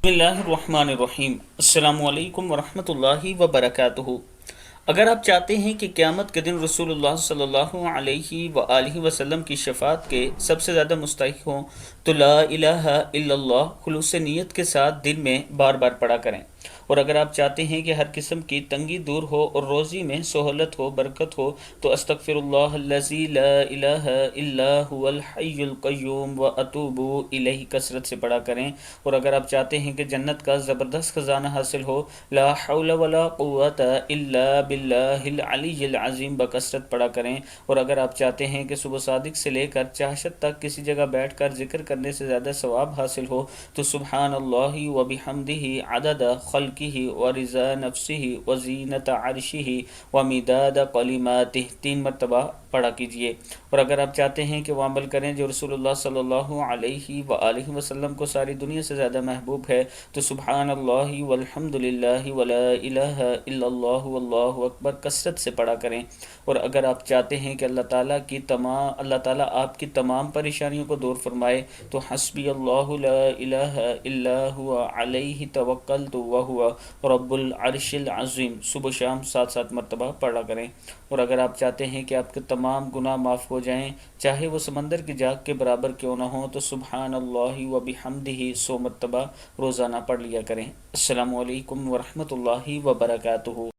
بسم اللہ الرحمن الرحیم۔ السلام علیکم ورحمۃ اللہ وبرکاتہ۔ اگر آپ چاہتے ہیں کہ قیامت کے دن رسول اللہ صلی اللہ علیہ وآلہ وسلم کی شفاعت کے سب سے زیادہ مستحق ہوں تو لا الہ الا اللہ خلوص نیت کے ساتھ دل میں بار بار پڑھا کریں، اور اگر آپ چاہتے ہیں کہ ہر قسم کی تنگی دور ہو اور روزی میں سہولت ہو، برکت ہو، تو استغفر اللہ الذی لا الہ الا هو الحی القیوم واتوب الیہ کثرت سے پڑھا کریں، اور اگر آپ چاہتے ہیں کہ جنت کا زبردست خزانہ حاصل ہو، لا حول ولا قوت الا باللہ العلی العظیم بکثرت پڑھا کریں، اور اگر آپ چاہتے ہیں کہ صبح صادق سے لے کر چاشت تک کسی جگہ بیٹھ کر ذکر کرنے سے زیادہ ثواب حاصل ہو تو سبحان اللہ وبحمدہ عدد خلقہ ورضا نفسہ وزینت عرشہ ومداد کلماتہ 3 مرتبہ پڑھا کیجئے، اور اگر آپ چاہتے ہیں کہ وہ عمل کریں جو رسول اللہ صلی اللہ علیہ وآلہ وسلم کو ساری دنیا سے زیادہ محبوب ہے تو سبحان اللہ والحمد للہ ولا الہ الا اللہ واللہ اکبر کثرت سے پڑھا کریں، اور اگر آپ چاہتے ہیں کہ اللہ تعالیٰ آپ کی تمام پریشانیوں کو دور فرمائے تو حسبی اللہ لا الہ الا هو علیہ توکلت وہو رب العرش العظیم صبح شام 7 مرتبہ پڑھا کریں، اور اگر آپ چاہتے ہیں کہ آپ کے تمام گناہ معاف ہو جائیں چاہے وہ سمندر کی جاگ کے برابر کیوں نہ ہوں تو سبحان اللہ وبحمدہ 100 مرتبہ روزانہ پڑھ لیا کریں۔ السلام علیکم ورحمۃ اللہ وبرکاتہ۔